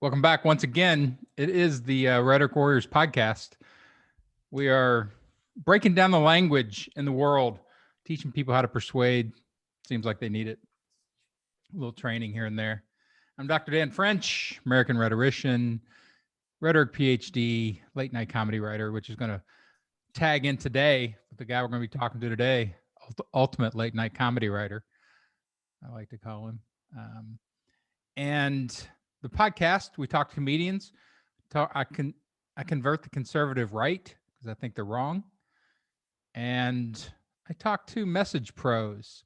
Welcome back once again. It is the Rhetoric Warriors podcast. We are breaking down the language in the world, teaching people how to persuade. Seems like they need it. A little training here and there. I'm Dr. Dan French, American rhetorician, rhetoric PhD, late night comedy writer, which is going to tag in today with the guy we're going to be talking to today, ultimate late night comedy writer, I like to call him. And the podcast, we talk to comedians. I convert the conservative right because I think they're wrong. And I talk to message pros,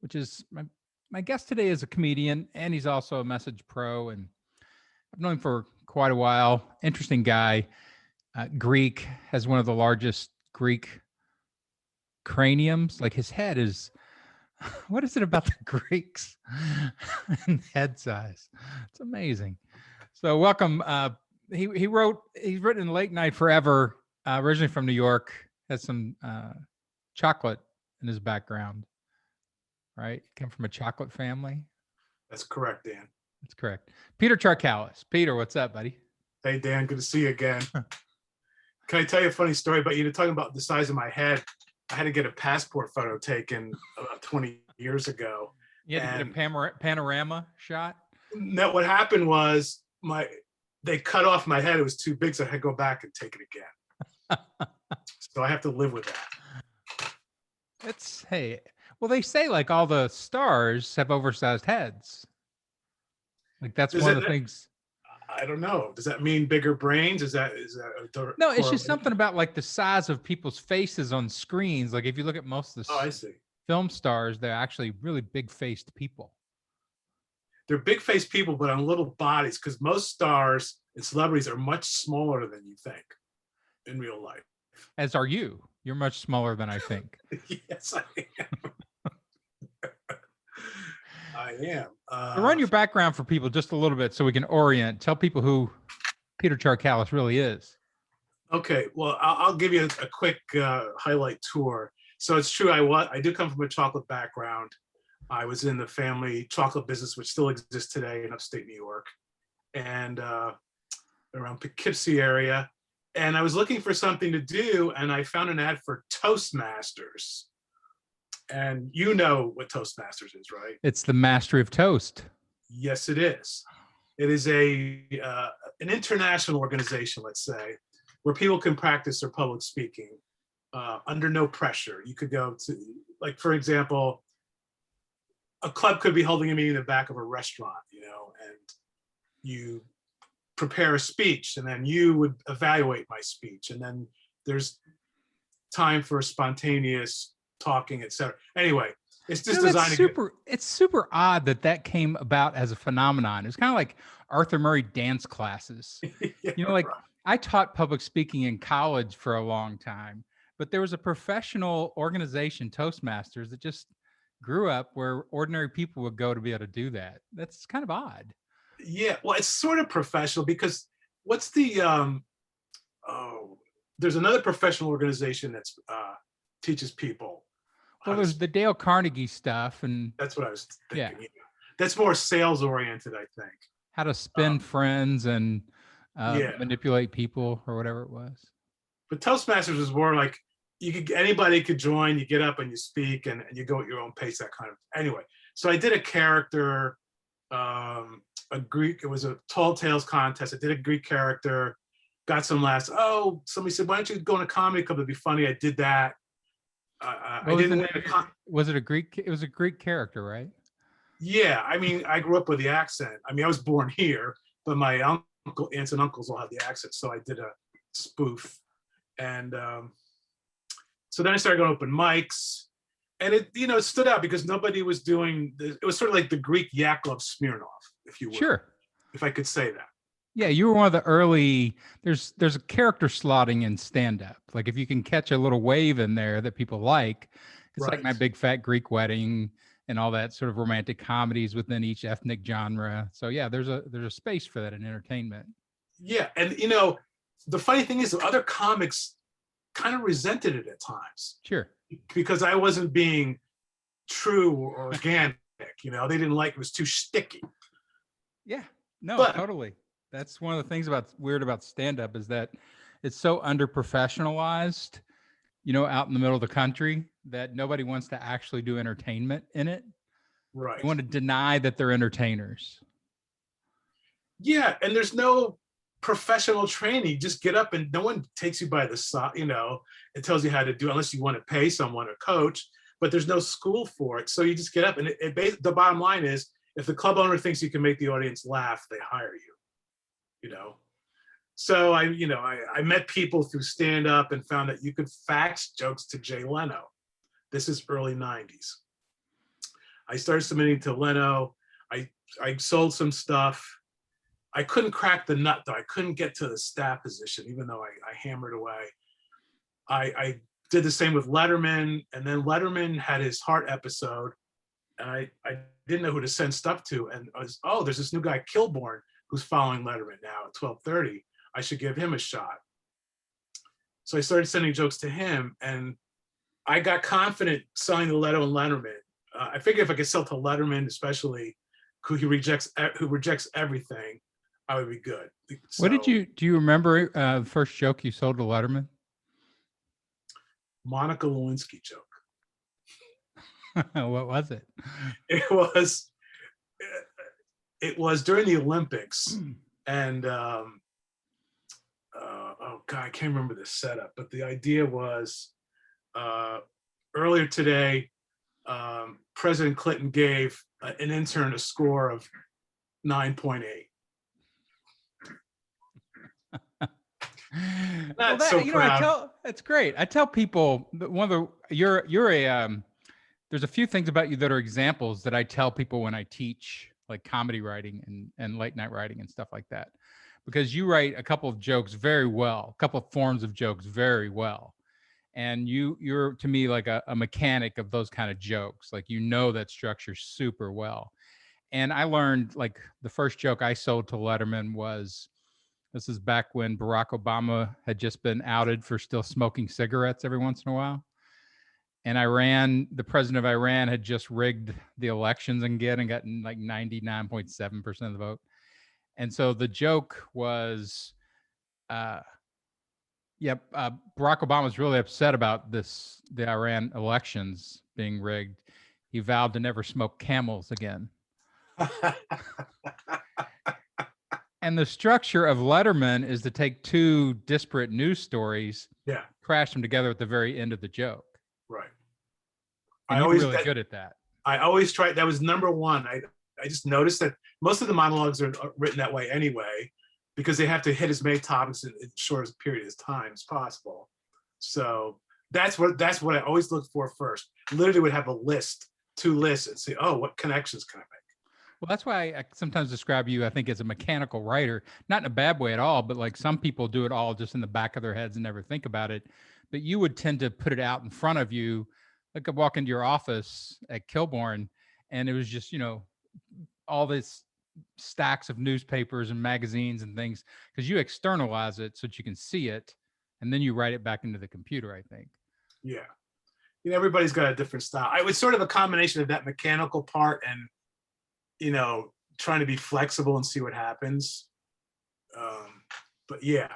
which is my guest today is a comedian, and he's also a message pro. And I've known him for quite a while. Interesting guy. Greek, has one of the largest Greek craniums. Like his head is, what is it about the Greeks and head size? It's amazing. So welcome. He's written Late Night Forever, originally from New York, has some chocolate in his background, right? Came from a chocolate family. That's correct, Dan. That's correct. Peter Charkalis. Peter, what's up, buddy? Hey, Dan, good to see you again. Can I tell you a funny story about you? Talking about the size of my head, I had to get a passport photo taken about 20 years ago. You had to get a panorama shot? No, what happened was they cut off my head. It was too big, so I had to go back and take it again. So I have to live with that. Well, they say like all the stars have oversized heads. Like that's one of the things. I don't know. Does that mean bigger brains? No, it's just something about like the size of people's faces on screens. Like if you look at most of the I see. Film stars, they're actually really big-faced people. They're big-faced people, but on little bodies, because most stars and celebrities are much smaller than you think in real life. As are you. You're much smaller than I think. Yes, I am. I am. Run your background for people just a little bit so we can orient. Tell people who Peter Charkalis really is. Okay, well, I'll give you a quick highlight tour. So it's true, I do come from a chocolate background. I was in the family chocolate business, which still exists today in upstate New York, and around Poughkeepsie area. And I was looking for something to do, and I found an ad for Toastmasters. And you know what Toastmasters is, right? It's the mastery of toast. Yes, it is. It is an international organization, let's say, where people can practice their public speaking under no pressure. You could go to, like, for example, a club could be holding a meeting in the back of a restaurant, and you prepare a speech, and then you would evaluate my speech, and then there's time for spontaneous talking, etc. Anyway, it's just designed it's super odd that came about as a phenomenon. It's kind of like Arthur Murray dance classes. Yeah, like right. I taught public speaking in college for a long time, but there was a professional organization, Toastmasters, that just grew up where ordinary people would go to be able to do that. That's kind of odd. Yeah, well, it's sort of professional because what's the there's another professional organization that's teaches people. Well, there's the Dale Carnegie stuff, and that's what I was thinking. Yeah. That's more sales oriented, I think. How to spin friends and manipulate people or whatever it was. But Toastmasters was more like anybody could join. You get up and you speak, and you go at your own pace. That kind of. Anyway, so I did a character, a Greek. It was a tall tales contest. I did a Greek character, got some laughs. Oh, somebody said, "Why don't you go in a comedy club? It'd be funny." I did that. I didn't win was it a Greek? It was a Greek character, right? Yeah, I mean, I grew up with the accent. I mean, I was born here, but my aunts and uncles all had the accent, so I did a spoof. And so then I started going to open mics, and it stood out because nobody was doing this. It was sort of like the Greek Yakov Smirnoff, if you will. Sure. If I could say that. Yeah, you were one of the early. There's a character slotting in stand-up. Like if you can catch a little wave in there that people like, it's right. like My Big Fat Greek Wedding and all that sort of romantic comedies within each ethnic genre. So yeah, there's a space for that in entertainment. Yeah, and the funny thing is, other comics kind of resented it at times. Sure. Because I wasn't being true or organic. They didn't like it. It was too sticky. Yeah. No, totally. That's one of the things weird about stand up is that it's so under professionalized, out in the middle of the country that nobody wants to actually do entertainment in it. They Right. want to deny that they're entertainers. Yeah, and there's no professional training. You just get up and no one takes you by the side, it tells you how to do, unless you want to pay someone or coach, but there's no school for it. So you just get up and the bottom line is, if the club owner thinks you can make the audience laugh, they hire you, So I met people through stand up and found that you could fax jokes to Jay Leno. This is early 90s. I started submitting to Leno. I sold some stuff. I couldn't crack the nut though. I couldn't get to the staff position, even though I hammered away. I did the same with Letterman, and then Letterman had his heart episode, and I didn't know who to send stuff to. And there's this new guy, Kilborn, who's following Letterman now at 12:30. I should give him a shot. So I started sending jokes to him, and I got confident selling to Leto and Letterman. I figured if I could sell to Letterman, especially who rejects everything, I would be good. So, Do you remember the first joke you sold to Letterman? Monica Lewinsky joke. What was it? It was during the Olympics, and oh God, I can't remember the setup, but the idea was earlier today, President Clinton gave an intern a score of 9.8. Not so proud. That's great. I tell people that there's a few things about you that are examples that I tell people when I teach like comedy writing and late night writing and stuff like that, because you write a couple of jokes very well, a couple of forms of jokes very well. And you're to me like a mechanic of those kind of jokes. Like, that structure super well. And I learned, like, the first joke I sold to Letterman was, this is back when Barack Obama had just been outed for still smoking cigarettes every once in a while. And the president of Iran had just rigged the elections and gotten like 99.7% of the vote. And so the joke was, Barack Obama was really upset about the Iran elections being rigged. He vowed to never smoke Camels again. And the structure of Letterman is to take two disparate news stories, crash them together at the very end of the joke. Right. And you're really good at that. I always tried. That was number one. I just noticed that most of the monologues are written that way anyway, because they have to hit as many topics in as short a period of time as possible. So that's what I always look for first. Literally would have two lists, and say, what connections can I make? Well, that's why I sometimes describe you, I think, as a mechanical writer, not in a bad way at all, but like some people do it all just in the back of their heads and never think about it. But you would tend to put it out in front of you. Like, I walk into your office at Kilborn, and it was just, all this stacks of newspapers and magazines and things, because you externalize it so that you can see it, and then you write it back into the computer, I think. Yeah. Everybody's got a different style. I was sort of a combination of that mechanical part and, trying to be flexible and see what happens. But yeah,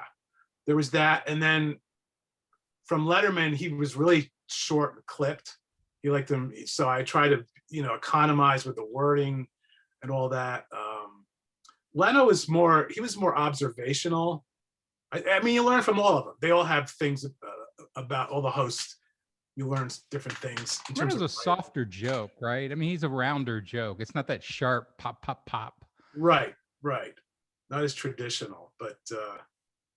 there was that. And then from Letterman, he was really short and clipped. He liked them. So I try to, economize with the wording and all that. Leno was more observational. I mean, you learn from all of them. They all have things about all the hosts. You learn different things. Leno's a softer joke, right? I mean, he's a rounder joke. It's not that sharp pop, pop, pop. Right. Not as traditional, but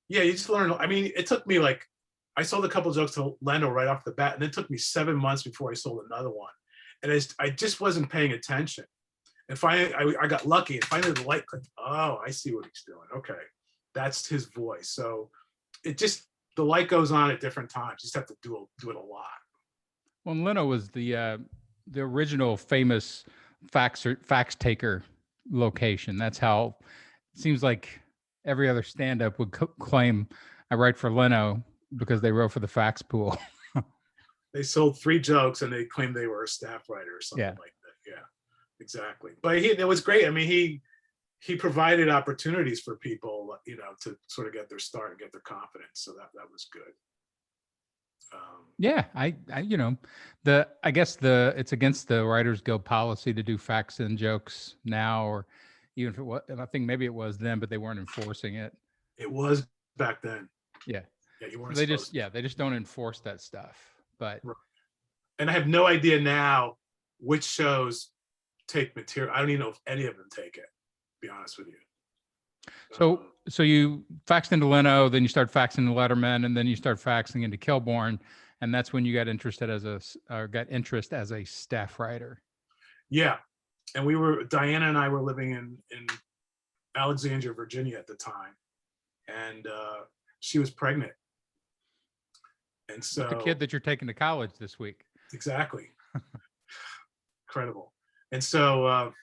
you just learn. I mean, it took me I sold a couple jokes to Leno right off the bat, and it took me 7 months before I sold another one. And I just wasn't paying attention. And finally, I got lucky, and finally the light clicked. Oh, I see what he's doing. Okay, that's his voice. So the light goes on at different times. You just have to do it a lot. Well, Leno was the original famous fax taker location. That's how it seems like every other stand-up would claim, I write for Leno, because they wrote for the fax pool. They sold 3 jokes and they claimed they were a staff writer or something like that. Yeah, exactly. But it was great. I mean, he provided opportunities for people, to sort of get their start and get their confidence. So that was good. Yeah, I guess it's against the Writers Guild policy to do facts and jokes now, or even if it was, I think maybe it was then, but they weren't enforcing it. It was back then. Yeah. Yeah, you weren't They supposed just, they just don't enforce that stuff. But Right. And I have no idea now which shows take material. I don't even know if any of them take it, to be honest with you. So you faxed into Leno, then you start faxing into Letterman, and then you start faxing into Kilborn, and that's when you got interest as a staff writer. Yeah, and Diana and I were living in Alexandria, Virginia at the time, and she was pregnant, and so the kid that you're taking to college this week. Exactly. Incredible. And so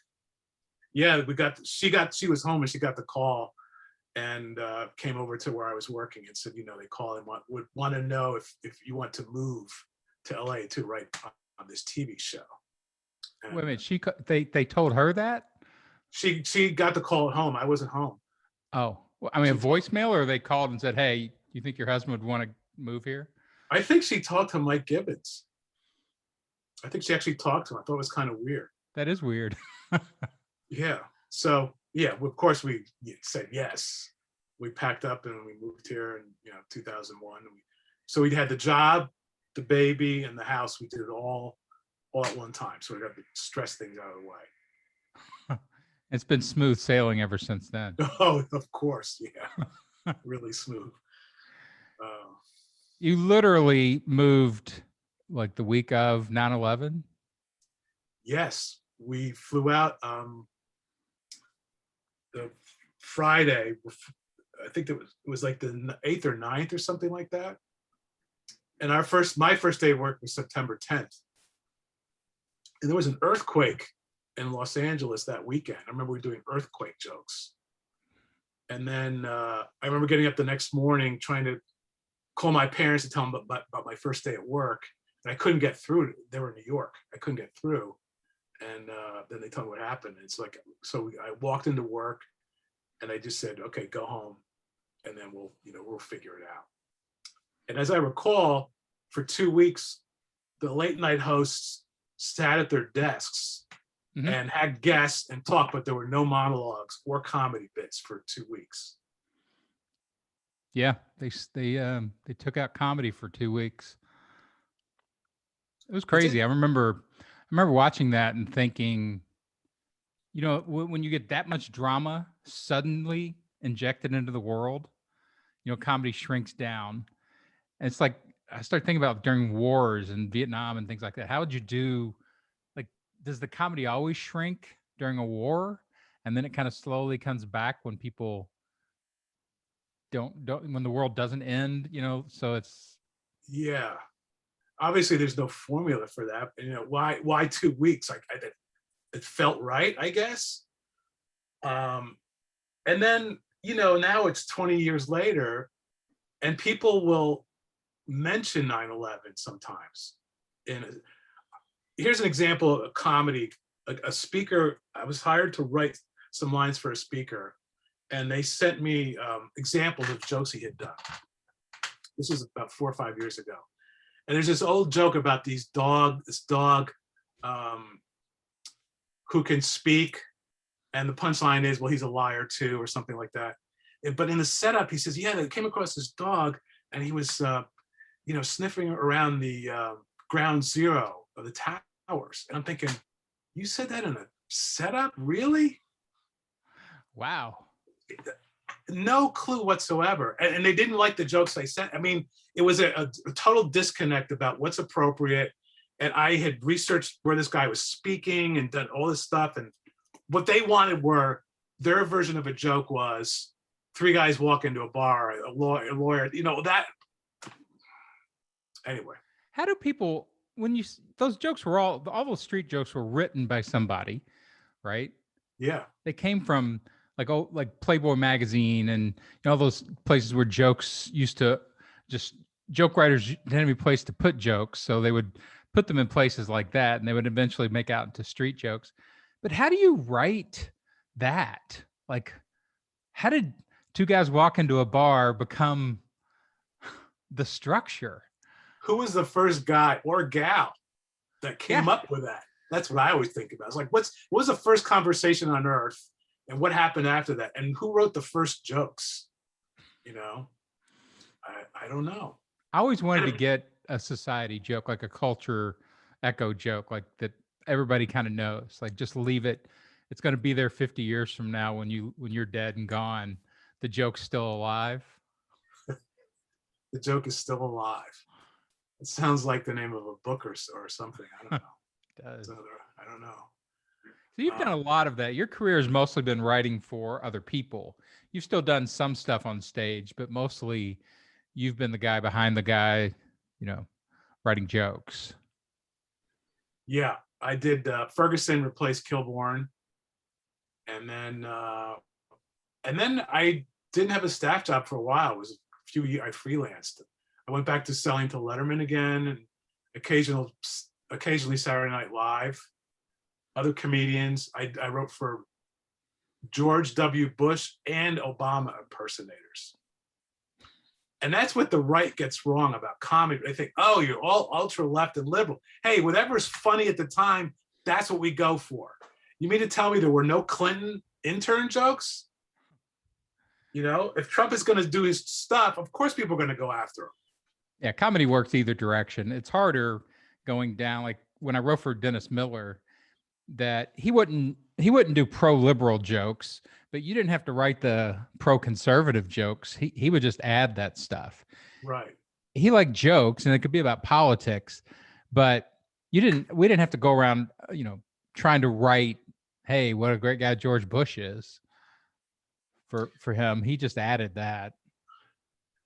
yeah, she was home and she got the call, and came over to where I was working and said, they call and would want to know if you want to move to LA to write on this TV show. And wait a minute, they told her that? She got the call at home. I wasn't home. Oh, well, I mean, a voicemail, or they called and said, "Hey, you think your husband would want to move here?" I think she talked to Mike Gibbons. I think she actually talked to him. I thought it was kind of weird. That is weird. Yeah. So yeah, of course we said yes. We packed up and we moved here in 2001. So we had the job, the baby, and the house. We did it all at one time. So we got to stress things out of the way. It's been smooth sailing ever since then. Oh, of course, yeah, really smooth. You literally moved like the week of 9/11. Yes, we flew out the Friday. I think it was like the 8th or 9th or something like that. And my first day of work was September 10th. And there was an earthquake in Los Angeles that weekend. I remember we were doing earthquake jokes. And then I remember getting up the next morning trying to call my parents to tell them about my first day at work. And I couldn't get through. They were in New York. I couldn't get through. And then they told me what happened. It's like, so I walked into work and I just said, okay, go home. And then we'll figure it out. And as I recall, for 2 weeks, the late night hosts sat at their desks and had guests and talked, but there were no monologues or comedy bits for 2 weeks. Yeah, they took out comedy for 2 weeks. It was crazy. I remember watching that and thinking, when you get that much drama suddenly injected into the world, comedy shrinks down. And it's like, I start thinking about during wars and Vietnam and things like that. How would you do, like, does the comedy always shrink during a war? And then it kind of slowly comes back when people don't when the world doesn't end, so it's. Yeah. Obviously there's no formula for that. Why 2 weeks? Like it felt right, I guess. And then, now it's 20 years later and people will mention 9/11 sometimes. And here's an example of a comedy. A speaker, I was hired to write some lines for a speaker, and they sent me examples of jokes he had done. This was about 4 or 5 years ago. And there's this old joke about this dog who can speak. And the punchline is, well, he's a liar too, or something like that. But in the setup, he says, yeah, they came across this dog and he was, sniffing around the ground zero of the towers. And I'm thinking, you said that in a setup? Really? Wow. No clue whatsoever. And they didn't like the jokes I sent. I mean, it was a total disconnect about what's appropriate. And I had researched where this guy was speaking and done all this stuff. And what they wanted were, their version of a joke was 3 guys walk into a bar, a lawyer, that. Anyway. How do people, those jokes were all those street jokes were written by somebody, right? Yeah. They came from like Playboy magazine and all those places where jokes used to joke writers didn't have any place to put jokes. So they would put them in places like that and they would eventually make out into street jokes. But how do you write that? Like, how did two guys walk into a bar become the structure? Who was the first guy or gal that Yeah. came up with that? That's what I always think about. It's like, what was the first conversation on earth, and what happened after that, and who wrote the first jokes? You know, I don't know. I always wanted to get a society joke, like a culture echo joke, like that everybody kind of knows. Like, just leave it. It's going to be there 50 years from now when you're dead and gone. The joke's still alive. The joke is still alive. It sounds like the name of a book or something. I don't know. It does. I don't know. So you've done a lot of that. Your career has mostly been writing for other people. You've still done some stuff on stage, but mostly you've been the guy behind the guy, writing jokes. Yeah, I did. Ferguson replaced Kilborn, and then I didn't have a staff job for a while. It was a few years. I freelanced. I went back to selling to Letterman again, and occasionally Saturday Night Live. Other comedians. I wrote for George W. Bush and Obama impersonators. And that's what the right gets wrong about comedy. They think, oh, you're all ultra left and liberal. Hey, whatever's funny at the time, that's what we go for. You mean to tell me there were no Clinton intern jokes? If Trump is going to do his stuff, of course people are going to go after him. Yeah, comedy works either direction. It's harder going down. Like when I wrote for Dennis Miller, that he wouldn't do pro-liberal jokes, but you didn't have to write the pro-conservative jokes. He would just add that stuff. Right. He liked jokes, and it could be about politics, but we didn't have to go around, trying to write, hey, what a great guy George Bush is. For him, he just added that.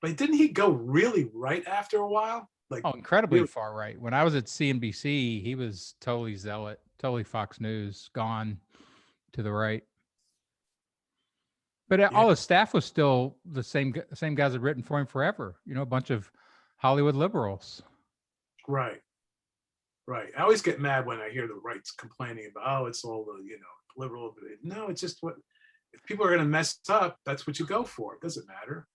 But didn't he go really right after a while? Incredibly really? Far right. When I was at CNBC, he was totally zealot, totally Fox News, gone to the right. But all his staff was still the same guys had written for him forever. A bunch of Hollywood liberals. Right. I always get mad when I hear the right's complaining about, it's all the, liberal. No, it's just if people are going to mess up, that's what you go for. It doesn't matter.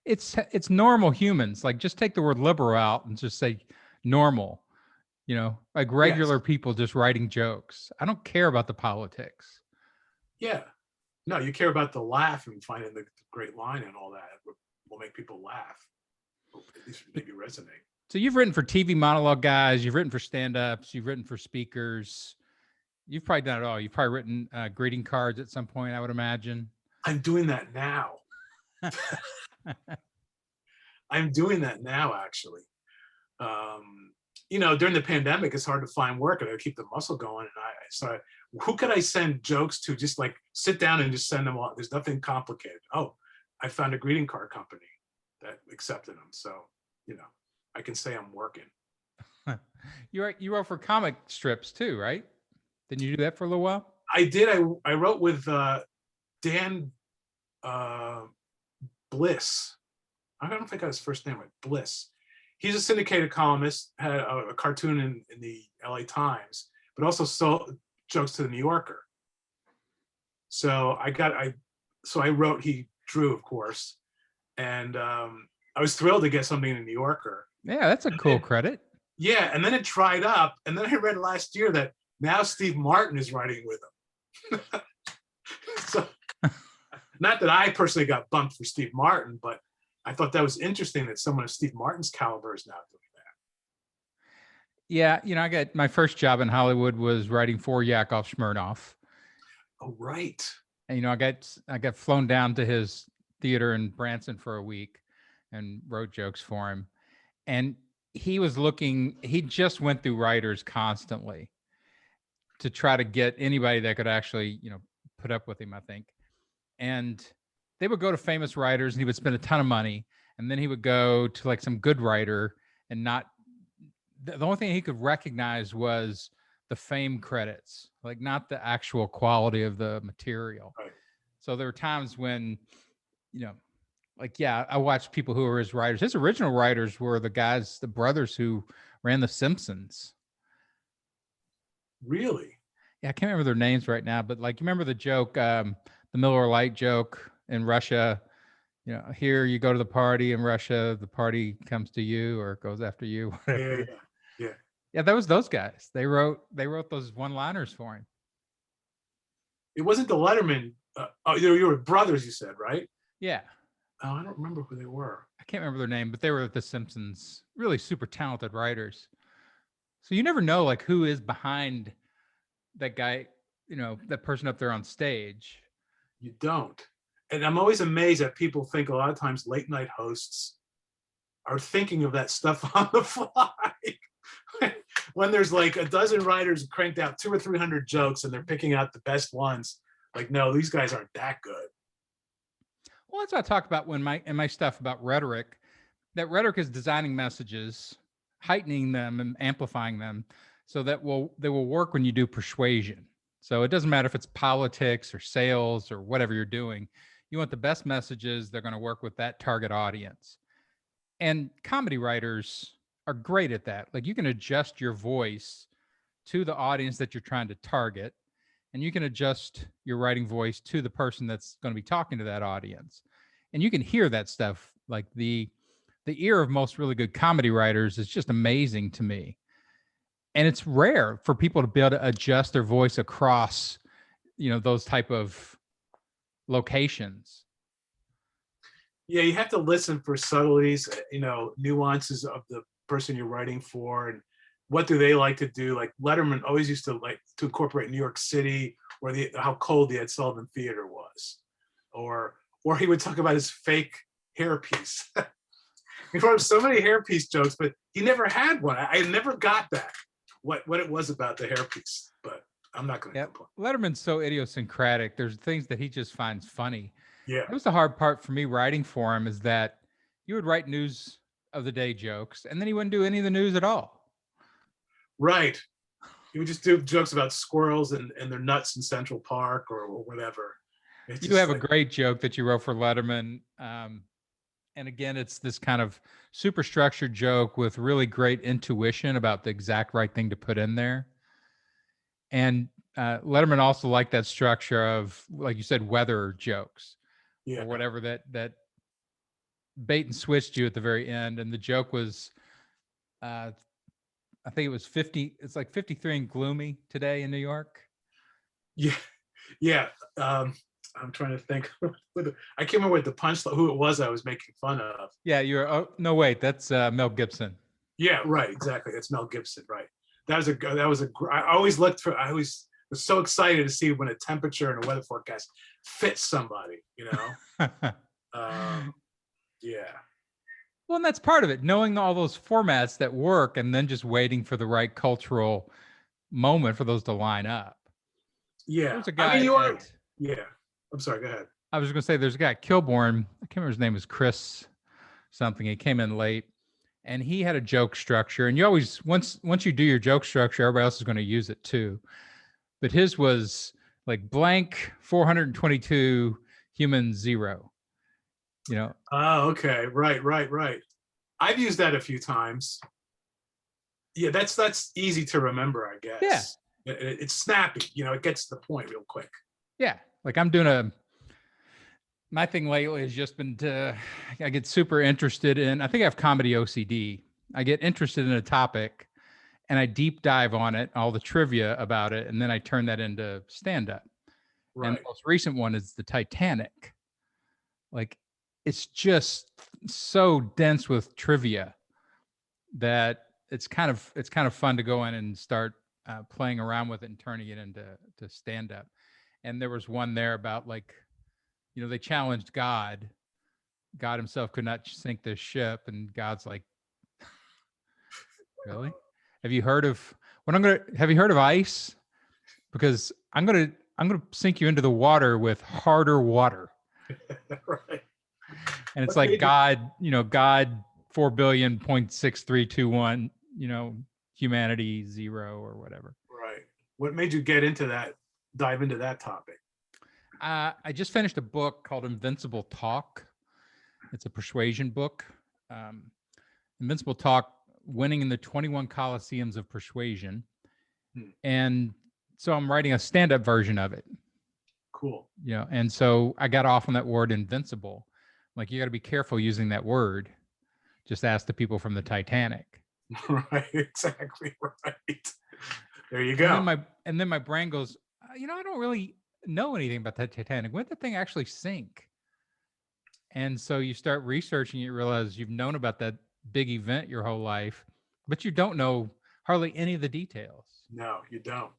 It's normal humans. Like, just take the word liberal out and just say normal, like regular people just writing jokes. I don't care about the politics. Yeah. No, you care about the laugh and finding the great line and all that will make people laugh. Or at least maybe resonate. So you've written for TV monologue guys, you've written for stand-ups, you've written for speakers. You've probably done it all. You've probably written greeting cards at some point, I would imagine. I'm doing that now. I'm doing that now, actually. During the pandemic, it's hard to find work, and I keep the muscle going. And who could I send jokes to? Just like sit down and just send them all. There's nothing complicated. Oh, I found a greeting card company that accepted them. So, I can say I'm working. You wrote for comic strips too, right? Didn't you do that for a little while? I did. I wrote with Dan Bliss. I don't think I got his first name right. Bliss. He's a syndicated columnist, had a cartoon in the LA Times, but also sold jokes to the New Yorker. So I wrote, he drew, of course. And I was thrilled to get something in the New Yorker. Yeah, that's a cool credit. Yeah, and then it dried up. And then I read last year that now Steve Martin is writing with him. So, not that I personally got bumped for Steve Martin, but I thought that was interesting that someone of Steve Martin's caliber is now doing that. Yeah, I got my first job in Hollywood was writing for Yakov Smirnoff. Oh, right. And I got flown down to his theater in Branson for a week and wrote jokes for him. And he just went through writers constantly to try to get anybody that could actually, put up with him, I think. And they would go to famous writers and he would spend a ton of money. And then he would go to like some good writer and the only thing he could recognize was the fame credits, like not the actual quality of the material. Right. So there were times when, I watched people who were his writers. His original writers were the brothers who ran The Simpsons. Really? Yeah, I can't remember their names right now, but like, you remember the joke, the the Miller Lite joke in Russia. Here you go to the party in Russia, the party comes to you or goes after you, Yeah, whatever. yeah. Yeah, that was those guys. They wrote those one-liners for him. It wasn't the Letterman. Oh, you were brothers, you said, right? Yeah. Oh, I don't remember who they were. I can't remember their name, but they were the Simpsons, really super talented writers. So you never know like who is behind that guy, that person up there on stage. You don't. And I'm always amazed that people think a lot of times late night hosts are thinking of that stuff on the fly. When there's like a dozen writers cranked out 200 or 300 jokes and they're picking out the best ones. Like, no, these guys aren't that good. Well, that's what I talk about in my stuff about rhetoric. That rhetoric is designing messages, heightening them and amplifying them so that they will work when you do persuasion. So it doesn't matter if it's politics or sales or whatever you're doing. You want the best messages. They're going to work with that target audience. And comedy writers are great at that. Like you can adjust your voice to the audience that you're trying to target, and you can adjust your writing voice to the person that's going to be talking to that audience. And you can hear that stuff. Like the ear of most really good comedy writers is just amazing to me. And it's rare for people to be able to adjust their voice across, those type of locations. Yeah, you have to listen for subtleties, nuances of the person you're writing for, and what do they like to do. Like Letterman always used to like to incorporate New York City, or how cold the Ed Sullivan Theater was, or he would talk about his fake hairpiece. He wrote so many hairpiece jokes, but he never had one. I never got that, what it was about the hairpiece, but I'm not going to complain. Letterman's so idiosyncratic. There's things that he just finds funny. Yeah. It was the hard part for me writing for him is that you would write news of the day jokes and then he wouldn't do any of the news at all. Right. He would just do jokes about squirrels and their nuts in Central Park or whatever. You have a great joke that you wrote for Letterman. And again, it's this kind of super structured joke with really great intuition about the exact right thing to put in there. And Letterman also liked that structure of, like you said, weather jokes, or whatever that bait and switched you at the very end. And the joke was, I think it was 50. It's like 53 and gloomy today in New York. Yeah, yeah. I'm trying to think. I can't remember what the punchline, who it was I was making fun of. Yeah, oh no, wait, that's Mel Gibson. Yeah, right, exactly. That's Mel Gibson, right? That was a. I always looked for. I always was so excited to see when a temperature and a weather forecast fits somebody. Yeah. Well, and that's part of it, knowing all those formats that work, and then just waiting for the right cultural moment for those to line up. Yeah, there's a guy. Yeah. I'm sorry, go ahead. I was going to say there's a guy at Kilborn. I can't remember his name was Chris something. He came in late and he had a joke structure. And you always, once you do your joke structure, everybody else is going to use it too. But his was like blank 422 human 0. Oh, okay. Right. I've used that a few times. Yeah, that's easy to remember, I guess. Yeah. It's snappy. It gets to the point real quick. Yeah. Like I'm doing my thing lately has just been I get super interested in, I think I have comedy OCD. I get interested in a topic and I deep dive on it, all the trivia about it. And then I turn that into stand-up. Right. And the most recent one is the Titanic. Like it's just so dense with trivia that it's kind of fun to go in and start playing around with it and turning it into stand-up. And there was one there about like, they challenged God. God himself could not sink this ship. And God's like, really? Have you heard of ice? Because I'm going to sink you into the water with harder water. Right. And it's like God 4 billion 0.6321, humanity 0 or whatever. Right. What made you dive into that topic? I just finished a book called Invincible Talk. It's a persuasion book. Invincible Talk, winning in the 21 Colosseums of persuasion. And so I'm writing a stand-up version of it. Cool. And so I got off on that word invincible. Like, you got to be careful using that word. Just ask the people from the Titanic. Right, exactly right. There you And go. then my brain goes, I don't really know anything about that Titanic. When did the thing actually sink? And so you start researching, you realize you've known about that big event your whole life, but you don't know hardly any of the details. No, you don't.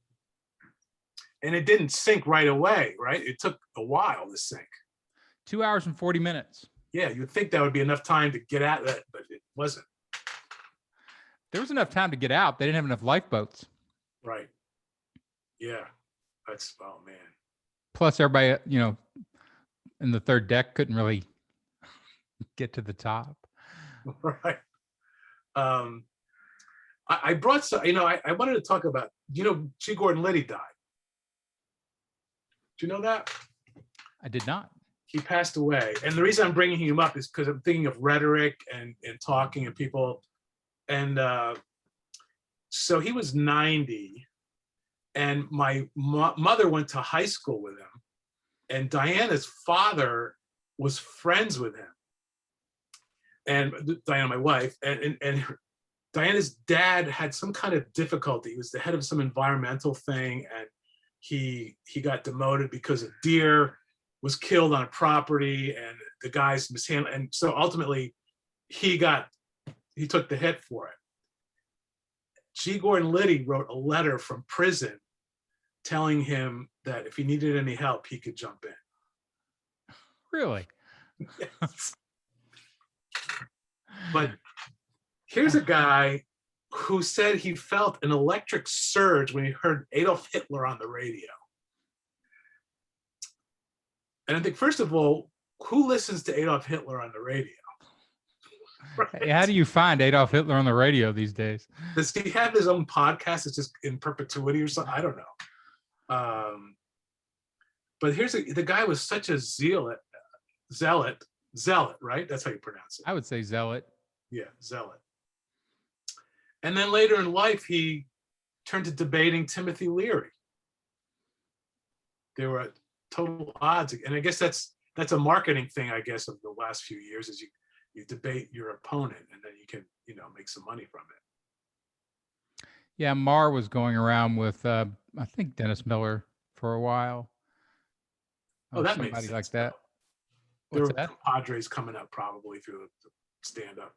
And it didn't sink right away, right? It took a while to sink. 2 hours and 40 minutes. Yeah, you'd think that would be enough time to get out of that, but it wasn't. There was enough time to get out. They didn't have enough lifeboats. Right. Yeah. That's, oh man. Plus, everybody, in the third deck couldn't really get to the top. Right. I brought some, I wanted to talk about, G. Gordon Liddy died. Do you know that? I did not. He passed away. And the reason I'm bringing him up is because I'm thinking of rhetoric and talking and people. And so he was 90. And my mother went to high school with him. And Diana's father was friends with him. And Diana, my wife, and Diana's dad had some kind of difficulty. He was the head of some environmental thing, and he got demoted because a deer was killed on a property, and the guys mishandled. And so ultimately, he took the hit for it. G. Gordon Liddy wrote a letter from prison telling him that if he needed any help, he could jump in. Really? Yes. But here's a guy who said he felt an electric surge when he heard Adolf Hitler on the radio. And I think, first of all, who listens to Adolf Hitler on the radio? Right? How do you find Adolf Hitler on the radio these days? Does he have his own podcast? It's just in perpetuity or something? I don't know. But here's the guy was such a zealot, right? That's how you pronounce it. I would say zealot. Yeah, zealot. And then later in life, he turned to debating Timothy Leary. They were at total odds. And I guess that's a marketing thing, I guess, of the last few years, is you debate your opponent and then you can, make some money from it. Yeah, Marr was going around with, I think, Dennis Miller for a while. Oh, that makes sense. Like that. There What's were that? Padres coming up probably through the stand-up.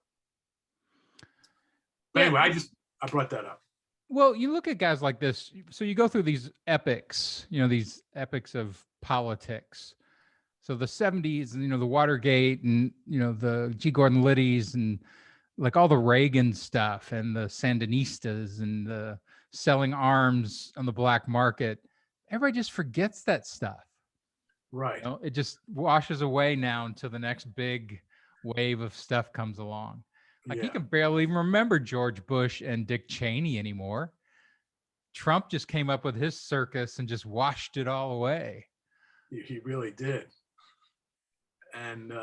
But anyway, I brought that up. Well, you look at guys like this. So you go through these epics, these epics of politics. So the 70s, the Watergate and, the G. Gordon Liddy's and like all the Reagan stuff and the Sandinistas and the selling arms on the black market. Everybody just forgets that stuff. Right. It just washes away now until the next big wave of stuff comes along. Like, you can barely even remember George Bush and Dick Cheney anymore. Trump just came up with his circus and just washed it all away. He really did. And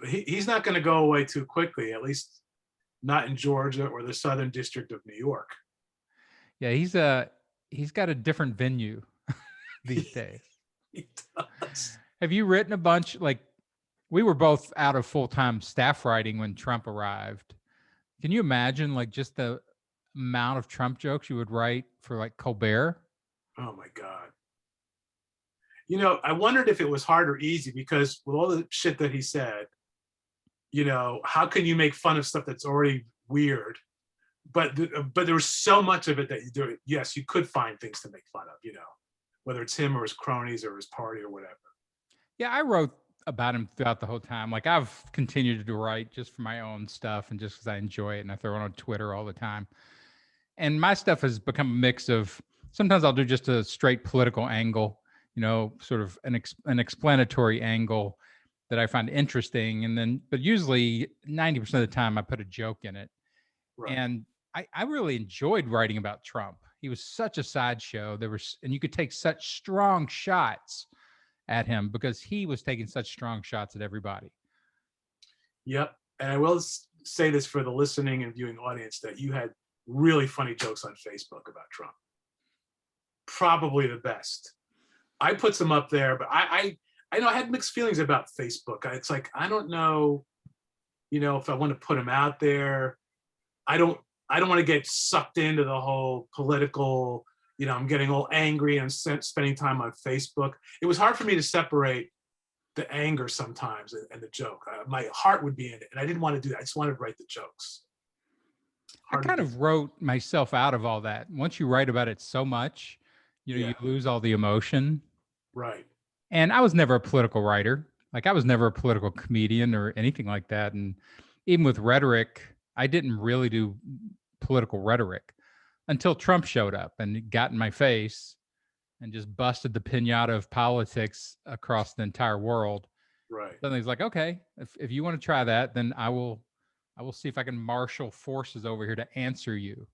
he's not going to go away too quickly, at least not in Georgia or the Southern District of New York. Yeah, he's got a different venue these days. He does. Have you written a bunch? Like, we were both out of full-time staff writing when Trump arrived. Can you imagine, like, just the amount of Trump jokes you would write for, like, Colbert? Oh my God. I wondered if it was hard or easy, because with all the shit that he said, how can you make fun of stuff that's already weird? But there was so much of it that you do. Yes, you could find things to make fun of, whether it's him or his cronies or his party or whatever. Yeah, I wrote about him throughout the whole time. Like, I've continued to write just for my own stuff and just because I enjoy it, and I throw it on Twitter all the time. And my stuff has become a mix of, sometimes I'll do just a straight political angle, sort of an explanatory angle that I find interesting. And then, but usually 90% of the time I put a joke in it. Right. And I really enjoyed writing about Trump. He was such a sideshow. And you could take such strong shots at him because he was taking such strong shots at everybody. Yep. And I will say this for the listening and viewing audience, that you had really funny jokes on Facebook about Trump. Probably the best. I put some up there, but I know I had mixed feelings about Facebook. It's like, I don't know, if I want to put them out there. I don't want to get sucked into the whole political, I'm getting all angry and spending time on Facebook. It was hard for me to separate the anger sometimes and the joke. My heart would be in it, and I didn't want to do that. I just wanted to write the jokes. I kind of wrote myself out of all that. Once you write about it so much, you lose all the emotion. Right. And I was never a political writer. Like I was never a political comedian or anything like that. And even with rhetoric, I didn't really do political rhetoric until Trump showed up and got in my face and just busted the pinata of politics across the entire world. Right. Then he's like, okay, if you want to try that, then I will see if I can marshal forces over here to answer you.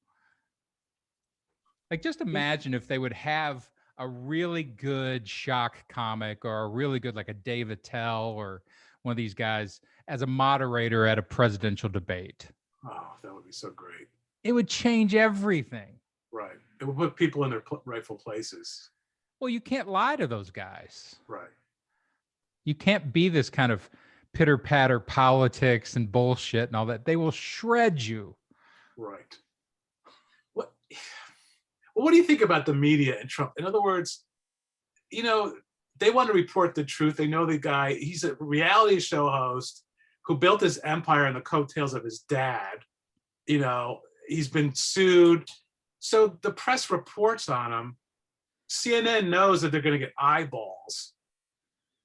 Like, just imagine if they would have a really good shock comic or a really good, like a Dave Attell or one of these guys as a moderator at a presidential debate. Oh, that would be so great. It would change everything. Right. It would put people in their rightful places. Well, you can't lie to those guys. Right. You can't be this kind of pitter patter politics and bullshit and all that. They will shred you. Right. What do you think about the media and Trump? In other words, they want to report the truth. They know the guy, he's a reality show host who built his empire on the coattails of his dad. He's been sued. So the press reports on him. CNN knows that they're going to get eyeballs.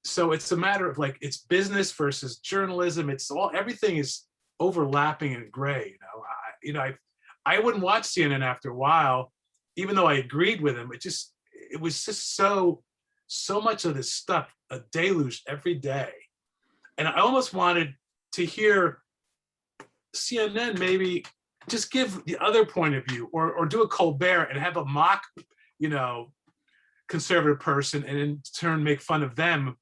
So it's a matter of like, it's business versus journalism. Everything is overlapping and gray. I wouldn't watch CNN after a while, even though I agreed with him. It was just so much of this stuff, a deluge every day. And I almost wanted to hear CNN maybe just give the other point of view, or do a Colbert and have a mock, conservative person, and in turn make fun of them.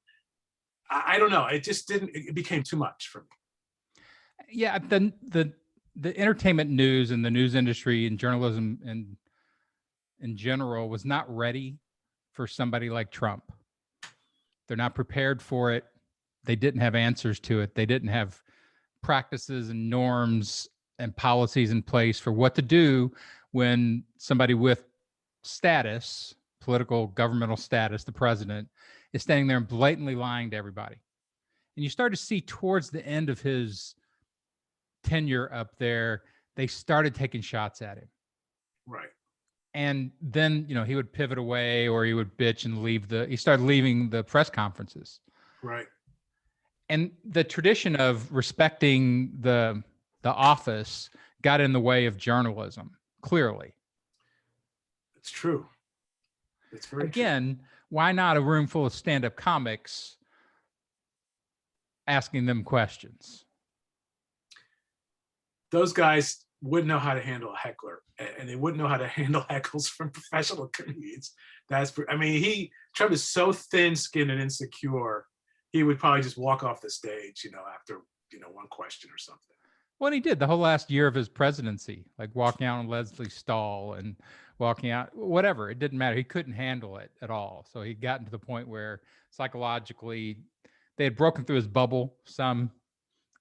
I don't know. It became too much for me. Yeah, the entertainment news and the news industry and journalism and in general was not ready for somebody like Trump. They're not prepared for it. They didn't have answers to it. They didn't have practices and norms and policies in place for what to do when somebody with status, political governmental status, the president, is standing there and blatantly lying to everybody. And you start to see towards the end of his tenure up there, they started taking shots at him. Right. And then, he would pivot away or he would bitch and he started leaving the press conferences. Right. And the tradition of respecting the office got in the way of journalism, clearly. It's true. It's very Again, why not a room full of stand-up comics asking them questions? Those guys wouldn't know how to handle a heckler, and they wouldn't know how to handle heckles from professional comedians. Trump is so thin-skinned and insecure. He would probably just walk off the stage, after, one question or something. Well, he did the whole last year of his presidency, like walking out on Leslie Stahl and walking out, whatever. It didn't matter. He couldn't handle it at all. So he'd gotten to the point where psychologically they had broken through his bubble some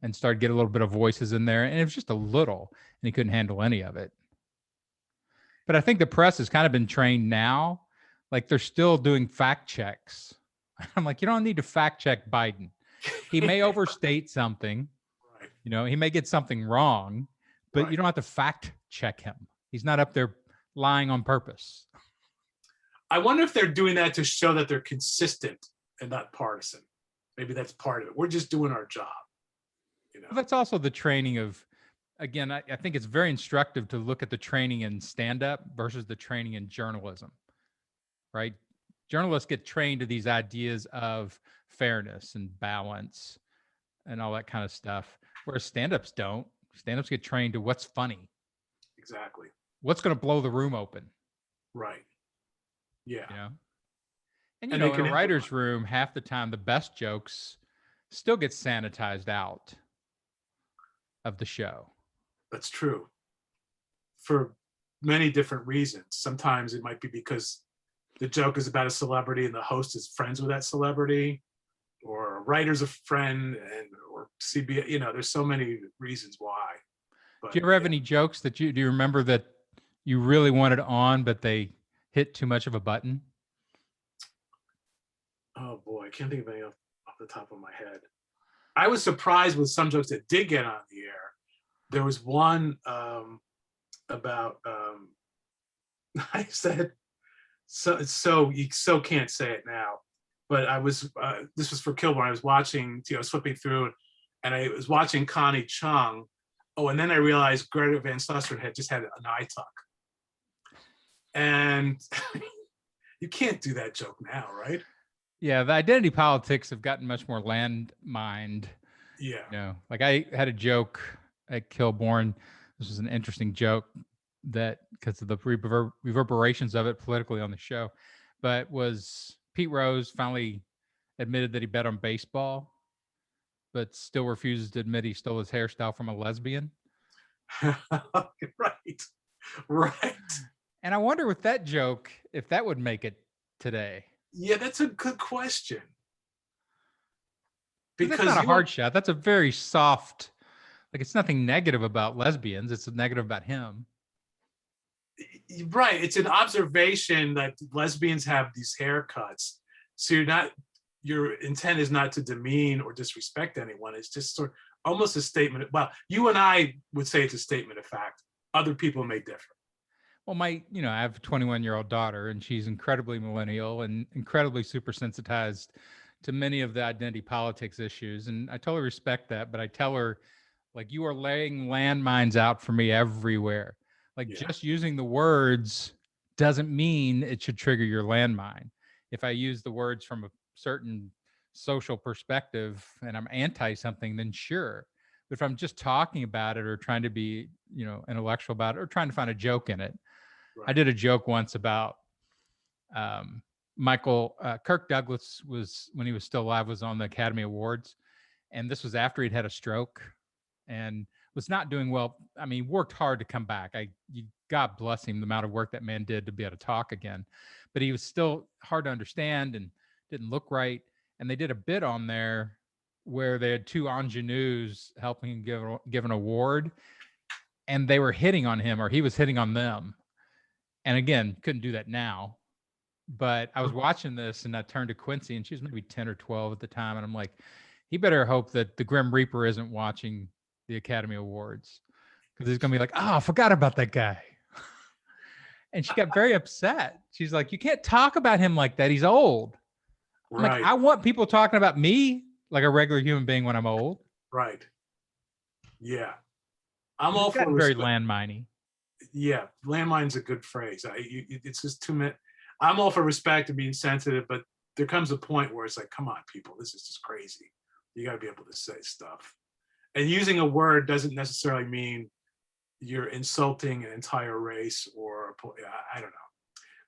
and started getting a little bit of voices in there. And it was just a little, and he couldn't handle any of it. But I think the press has kind of been trained now. Like they're still doing fact checks. I'm like, you don't need to fact check Biden. He may overstate something. Right. He may get something wrong, but you don't have to fact check him. He's not up there lying on purpose. I wonder if they're doing that to show that they're consistent and not partisan. Maybe that's part of it. We're just doing our job. Well, that's also the training of, again, I think it's very instructive to look at the training in stand-up versus the training in journalism, right? Journalists get trained to these ideas of fairness and balance and all that kind of stuff, whereas stand-ups don't. Stand-ups get trained to what's funny. Exactly. What's going to blow the room open. Right. Yeah. And in a writer's room, half the time, the best jokes still get sanitized out of the show. That's true. For many different reasons. Sometimes it might be because the joke is about a celebrity and the host is friends with that celebrity, or a writer's a friend, or CBS. There's so many reasons why. But, Do you ever have any jokes that do you remember that you really wanted on, but they hit too much of a button? Oh boy, I can't think of any off the top of my head. I was surprised with some jokes that did get on the air. There was one about I said, so you can't say it now, but I was this was for Kilborn. I was watching, flipping through, and I was watching Connie Chung. Oh, and then I realized Greta Van Susteren had just had an eye tuck, and you can't do that joke now, right? Yeah, the identity politics have gotten much more landmined. Yeah. Like I had a joke at Kilborn. This was an interesting joke that because of the reverberations of it politically on the show, but was Pete Rose finally admitted that he bet on baseball, but still refuses to admit he stole his hairstyle from a lesbian. Right. And I wonder with that joke, if that would make it today. Yeah, that's a good question. Because that's not a hard shot. That's a very soft, like it's nothing negative about lesbians. It's a negative about him. Right. It's an observation that lesbians have these haircuts. So your intent is not to demean or disrespect anyone. It's just sort of almost a statement. Well, you and I would say it's a statement of fact. Other people may differ. Well, I have a 21-year-old daughter, and she's incredibly millennial and incredibly super sensitized to many of the identity politics issues. And I totally respect that, but I tell her, like, you are laying landmines out for me everywhere. Like just using the words doesn't mean it should trigger your landmine. If I use the words from a certain social perspective and I'm anti something, then sure. But if I'm just talking about it or trying to be, intellectual about it or trying to find a joke in it. Right. I did a joke once about Kirk Douglas was, when he was still alive, was on the Academy Awards. And this was after he'd had a stroke and was not doing well. I mean, worked hard to come back. God bless him, the amount of work that man did to be able to talk again. But he was still hard to understand and didn't look right. And they did a bit on there where they had two ingenues helping him give an award. And they were hitting on him, or he was hitting on them. And again, couldn't do that now. But I was watching this and I turned to Quincy, and she was maybe 10 or 12 at the time. And I'm like, he better hope that the Grim Reaper isn't watching the Academy Awards, because he's going to be like, oh, I forgot about that guy. And she got very upset. She's like, you can't talk about him like that. He's old. Right. I'm like, I want people talking about me like a regular human being when I'm old. Right. Yeah. I'm all for very landminey. Yeah. Landmine's a good phrase. It's just 2 minutes. I'm all for respect and being sensitive, but there comes a point where it's like, come on, people, this is just crazy. You got to be able to say stuff. And using a word doesn't necessarily mean you're insulting an entire race or I don't know.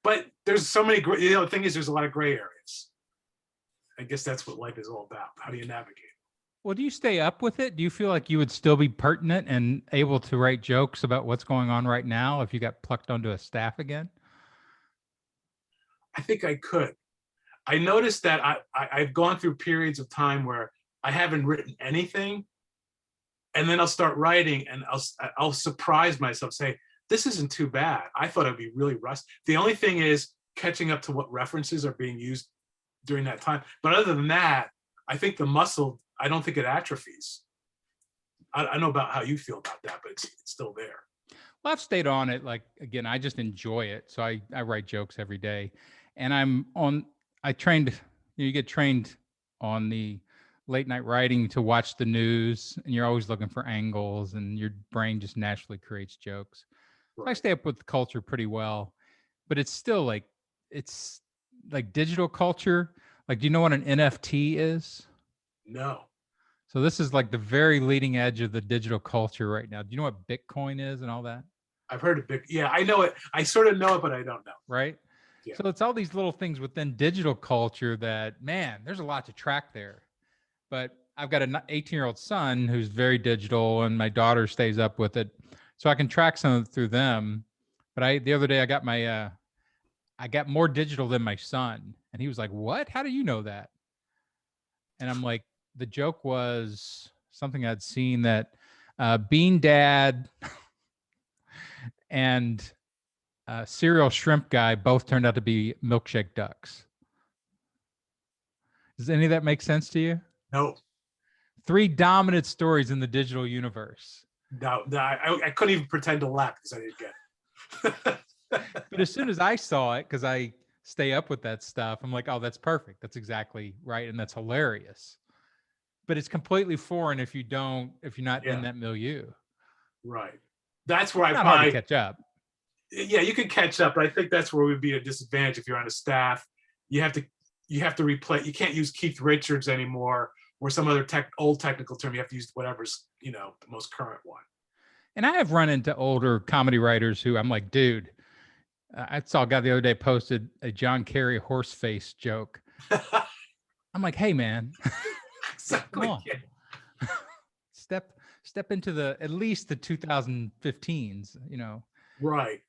But there's so many, the thing is, there's a lot of gray areas. I guess that's what life is all about. How do you navigate? Well, do you stay up with it? Do you feel like you would still be pertinent and able to write jokes about what's going on right now if you got plucked onto a staff again? I think I could. I noticed that I've gone through periods of time where I haven't written anything, and then I'll start writing and I'll surprise myself, say, this isn't too bad. I thought I'd be really rusty. The only thing is catching up to what references are being used during that time. But other than that, I think the muscle, I don't think it atrophies. I don't know about how you feel about that, but it's still there. Well, I've stayed on it. Like, again, I just enjoy it. So I write jokes every day. And I trained, you get trained on the late night writing to watch the news, and you're always looking for angles, and your brain just naturally creates jokes. Right. So I stay up with the culture pretty well, but it's still it's like digital culture. Like, do you know what an NFT is? No. So this is like the very leading edge of the digital culture right now. Do you know what Bitcoin is and all that? I've heard of Bitcoin. Yeah, I know it. I sort of know it, but I don't know. Right? Yeah. So it's all these little things within digital culture that, man, there's a lot to track there. But I've got an 18-year-old son who's very digital, and my daughter stays up with it. So I can track some of it through them. But the other day I got my I got more digital than my son. And he was like, what? How do you know that? And I'm like, the joke was something I'd seen that Bean Dad and Cereal Shrimp Guy both turned out to be milkshake ducks. Does any of that make sense to you? No, 3 dominant stories in the digital universe. no, I couldn't even pretend to laugh because I didn't get it. But as soon as I saw it, because I stay up with that stuff, I'm like, oh, that's perfect. That's exactly right. And that's hilarious. But it's completely foreign if you're not in Yeah, that milieu. right. That's where I Not hard to probably, catch up. yeah, you can catch up, but I think that's where we'd be a disadvantage if you're on a staff. You have to replay. You can't use Keith Richards anymore, or some other old technical term. You have to use whatever's the most current one. And I have run into older comedy writers who I'm like, dude, I saw a guy the other day posted a John Kerry horse face joke. I'm like, hey man, come Exactly. on, Yeah. step into the at least the 2015s. Right.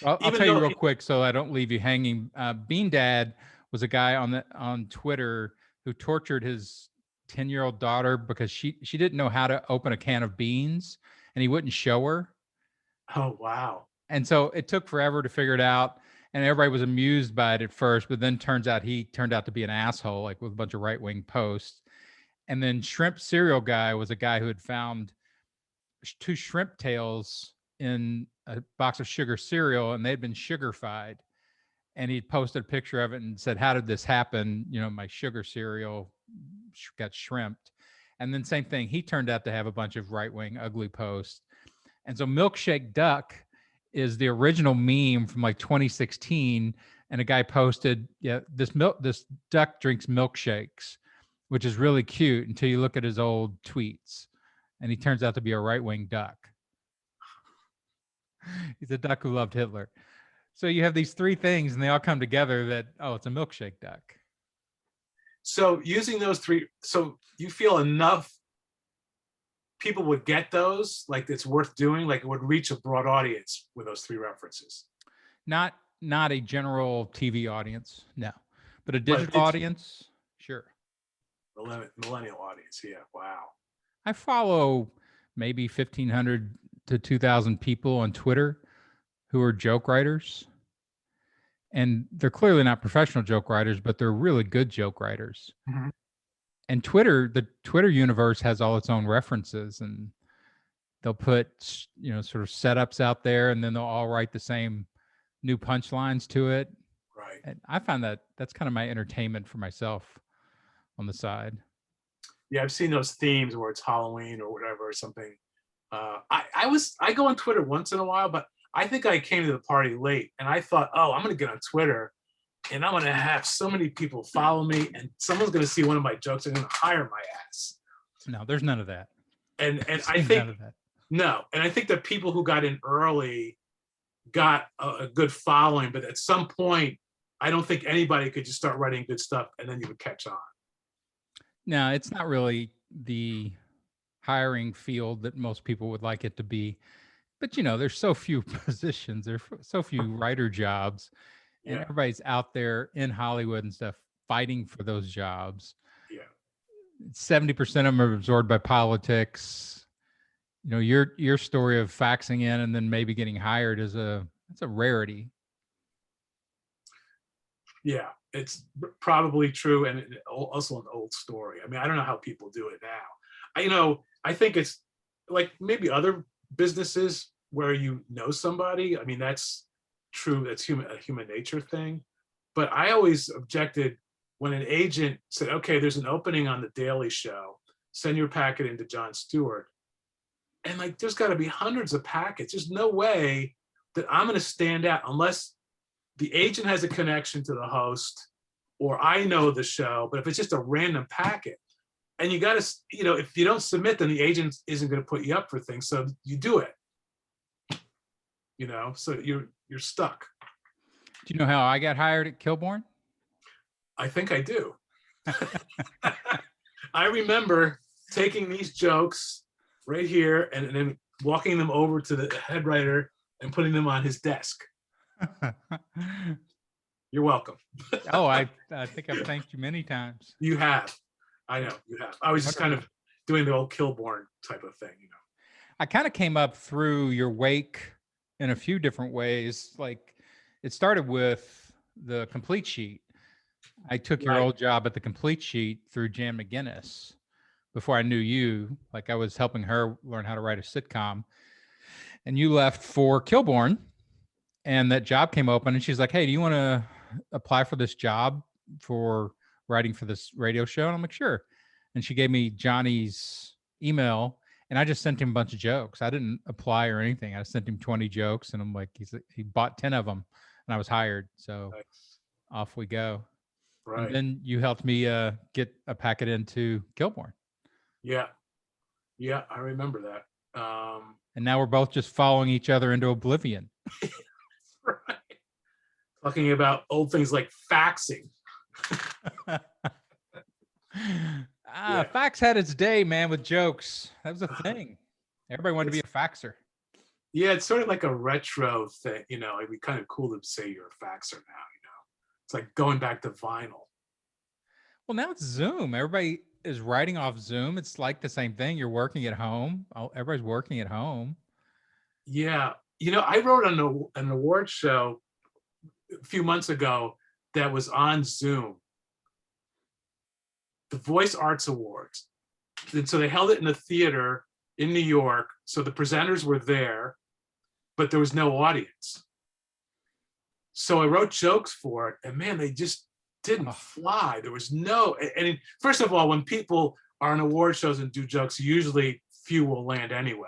I'll Even tell you though real quick so I don't leave you hanging. Bean Dad was a guy on Twitter who tortured his 10-year-old daughter because she didn't know how to open a can of beans and he wouldn't show her. oh wow. And so it took forever to figure it out. And everybody was amused by it at first, but then he turned out to be an asshole, like with a bunch of right-wing posts. And then Shrimp Cereal Guy was a guy who had found 2 shrimp tails in a box of sugar cereal and they'd been sugarfied. And he posted a picture of it and said, how did this happen? My sugar cereal got shrimped. And then same thing, he turned out to have a bunch of right-wing ugly posts. And so Milkshake Duck is the original meme from like 2016. And a guy posted, yeah, this duck drinks milkshakes, which is really cute until you look at his old tweets. And he turns out to be a right-wing duck. He's a duck who loved Hitler. So you have these 3 things and they all come together that, oh, it's a milkshake duck. So using those 3, so you feel enough people would get those, like it's worth doing, like it would reach a broad audience with those 3 references. Not a general TV audience, no, but a digital audience, sure. Millennial audience, yeah. Wow. I follow maybe 1,500 to 2,000 people on Twitter who are joke writers. And they're clearly not professional joke writers, but they're really good joke writers. Mm-hmm. And the Twitter universe has all its own references and they'll put, sort of setups out there and then they'll all write the same new punchlines to it. Right. And I find that's kind of my entertainment for myself on the side. Yeah, I've seen those themes where it's Halloween or whatever or something. I go on Twitter once in a while, but I think I came to the party late and I thought, oh, I'm going to get on Twitter and I'm going to have so many people follow me and someone's going to see one of my jokes and going to hire my ass. No, there's none of that. And I think none of that. No, and I think the people who got in early got a good following, but at some point, I don't think anybody could just start writing good stuff and then you would catch on. No, it's not really the hiring field that most people would like it to be. But there's so few positions, there's so few writer jobs, and Yeah. everybody's out there in Hollywood and stuff fighting for those jobs. Yeah. 70% of them are absorbed by politics. Your story of faxing in and then maybe getting hired it's a rarity. Yeah, it's probably true, and also an old story. I mean, I don't know how people do it now. I think it's like maybe other businesses where somebody. I mean, that's true. That's a human nature thing. But I always objected when an agent said, "Okay, there's an opening on the Daily Show. Send your packet into Jon Stewart." And like, there's got to be hundreds of packets. There's no way that I'm going to stand out unless the agent has a connection to the host or I know the show. But if it's just a random packet, and you got to, if you don't submit, then the agent isn't going to put you up for things. So you do it, so you're stuck. Do you know how I got hired at Kilborn? I think I do. I remember taking these jokes right here and then walking them over to the head writer and putting them on his desk. You're welcome. Oh, I think I've thanked you many times. You have. I know you have. I was just kind of doing the old Kilborn type of thing, I kind of came up through your wake in a few different ways. Like it started with the Complete Sheet. I took your Right. old job at the Complete Sheet through Jan McGinnis before I knew you. Like I was helping her learn how to write a sitcom, and you left for Kilborn, and that job came open, and she's like, "Hey, do you want to apply for this job for writing for this radio show?" And I'm like, "Sure." And she gave me Johnny's email, and I just sent him a bunch of jokes. I didn't apply or anything. I sent him 20 jokes, and I'm like, he bought 10 of them, and I was hired. So Nice. off we go. And Right. then you helped me get a packet into Kilborn. Yeah. Yeah, I remember that. And now we're both just following each other into oblivion. Right. Talking about old things like faxing. Fax had its day, man, with jokes. That was a thing. Everybody wanted to be a faxer. Yeah, it's sort of like a retro thing, it'd be kind of cool to say you're a faxer now, It's like going back to vinyl. Well, now it's Zoom. Everybody is writing off Zoom. It's like the same thing. You're working at home. Everybody's working at home. Yeah. I wrote an award show a few months ago that was on Zoom. The Voice Arts Awards. And so they held it in a theater in New York. So the presenters were there, but there was no audience. So I wrote jokes for it, and man, they just didn't fly. There was no, and first of all, when people are on award shows and do jokes, usually few will land anyway.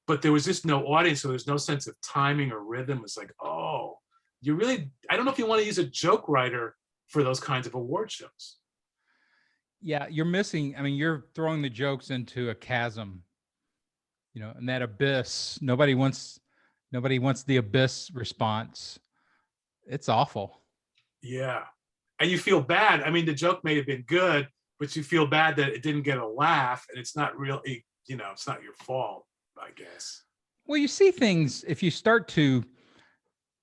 But there was just no audience, so there's no sense of timing or rhythm. It's like, oh, I don't know if you want to use a joke writer for those kinds of award shows. Yeah, you're missing. I mean, you're throwing the jokes into a chasm, and that abyss. Nobody wants the abyss response. It's awful. Yeah. And you feel bad. I mean, the joke may have been good, but you feel bad that it didn't get a laugh, and it's not really, it's not your fault, I guess. Well, you see things if you start to,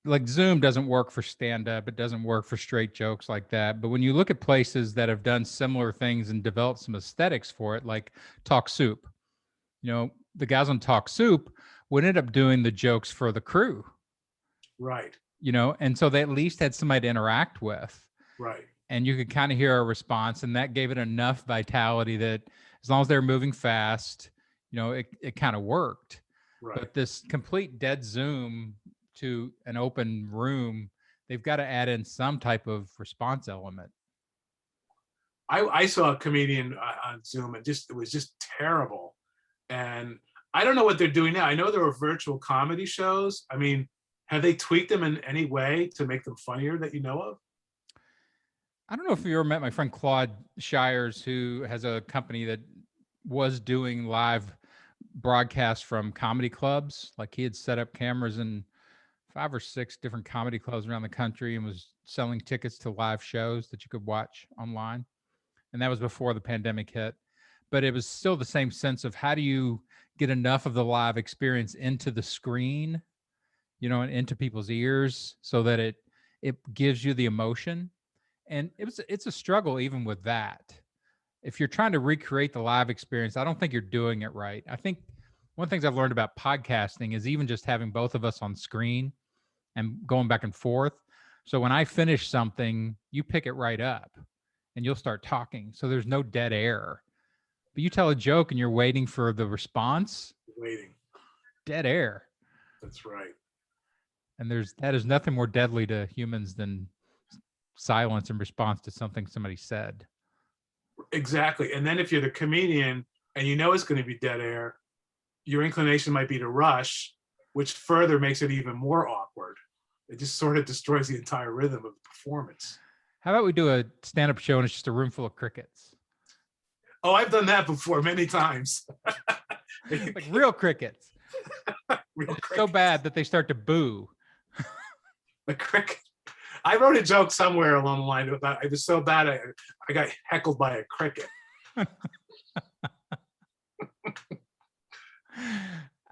like Zoom doesn't work for stand-up. It doesn't work for straight jokes like that. But when you look at places that have done similar things and developed some aesthetics for it, like Talk Soup, the guys on Talk Soup would end up doing the jokes for the crew. Right. And so they at least had somebody to interact with. Right. And you could kind of hear a response, and that gave it enough vitality that as long as they were moving fast, it kind of worked. Right. But this complete dead Zoom to an open room, they've got to add in some type of response element. I saw a comedian on Zoom, and it was just terrible. And I don't know what they're doing now. I know there are virtual comedy shows. I mean, have they tweaked them in any way to make them funnier that you know of? I don't know if you ever met my friend Claude Shires, who has a company that was doing live broadcasts from comedy clubs. Like he had set up cameras in 5 or 6 different comedy clubs around the country and was selling tickets to live shows that you could watch online. And that was before the pandemic hit. But it was still the same sense of how do you get enough of the live experience into the screen, and into people's ears so that it gives you the emotion. And it's a struggle even with that. If you're trying to recreate the live experience, I don't think you're doing it right. I think one of the things I've learned about podcasting is even just having both of us on screen and going back and forth. So when I finish something, you pick it right up and you'll start talking. So there's no dead air. But you tell a joke and you're waiting for the response. Waiting. Dead air. That's right. And that is nothing more deadly to humans than silence in response to something somebody said. Exactly. And then if you're the comedian and it's going to be dead air, your inclination might be to rush, which further makes it even more awkward. It just sort of destroys the entire rhythm of the performance. How about we do a stand-up show and it's just a room full of crickets? Oh, I've done that before many times. Like real crickets. Real crickets. So bad that they start to boo. The cricket. I wrote a joke somewhere along the line about it was so bad I got heckled by a cricket.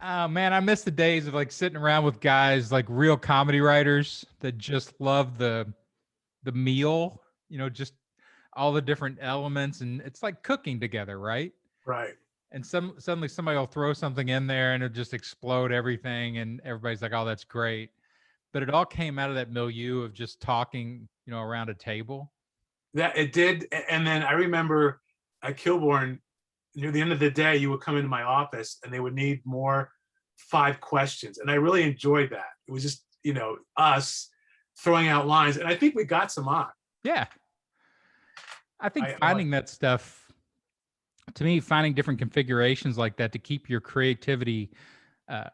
Oh man, I miss the days of like sitting around with guys like real comedy writers that just love the the meal, just all the different elements, and it's like cooking together, right? Right. And suddenly somebody will throw something in there and it'll just explode everything, and everybody's like, "Oh, that's great." But it all came out of that milieu of just talking, around a table. That it did. And then I remember at Kilborn, near the end of the day, you would come into my office and they would need more 5 questions. And I really enjoyed that. It was just, us throwing out lines. And I think we got some on. Yeah. I think I like, finding that stuff, to me, finding different configurations like that to keep your creativity uh,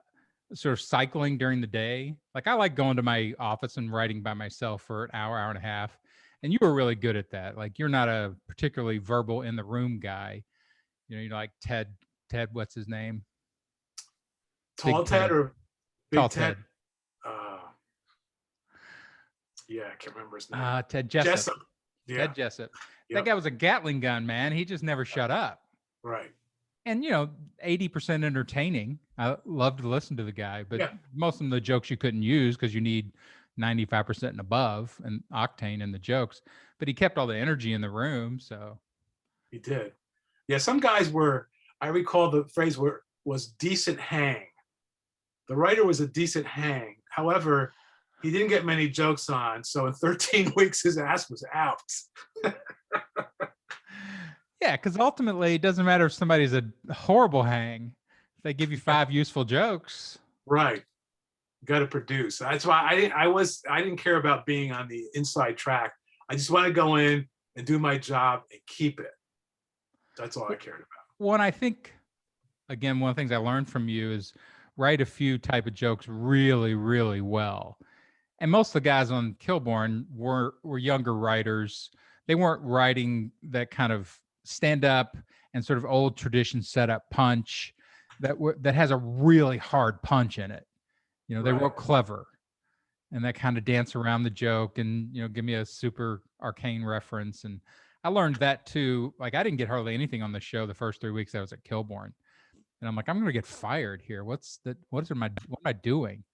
sort of cycling during the day. Like, I like going to my office and writing by myself for an hour, hour and a half. And you were really good at that. Like, you're not a particularly verbal in the room guy. You're like Ted, what's his name? Tall Big Ted Ted. or Tall Big Ted? Ted. Uh, yeah, I can't remember his name. Ted Jessup. Jessup. Yeah. Ted Jessup. That Yep. guy was a Gatling gun, man. He just never shut up. Right. And 80% entertaining. I love to listen to the guy, but Yeah. most of the jokes you couldn't use because you need 95% and above and octane in the jokes. But he kept all the energy in the room. So He did. Yeah, some guys were, I recall the phrase was decent hang. The writer was a decent hang. However, he didn't get many jokes on. So in 13 weeks, his ass was out. yeah, because ultimately it doesn't matter if somebody's a horrible hang. If they give you 5 useful jokes. Right. Got to produce. That's why I didn't care about being on the inside track. I just want to go in and do my job and keep it. That's all I cared about. Well, and I think, again, one of the things I learned from you is write a few type of jokes really, really well. And most of the guys on Kilborn were younger writers. They weren't writing that kind of stand up and sort of old tradition setup punch that has a really hard punch in it. They Right. wrote clever and that kind of dance around the joke and, give me a super arcane reference. And I learned that too. Like, I didn't get hardly anything on the show the first 3 weeks I was at Kilborn. And I'm like, I'm going to get fired here. What am I doing?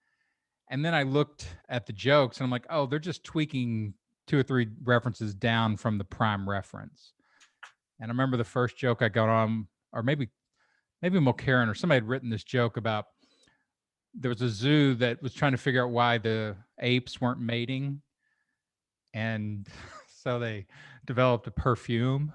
And then I looked at the jokes and I'm like, oh, they're just tweaking 2 or 3 references down from the prime reference. And I remember the first joke I got on, or maybe Mulcairn or somebody had written this joke about there was a zoo that was trying to figure out why the apes weren't mating. And so they developed a perfume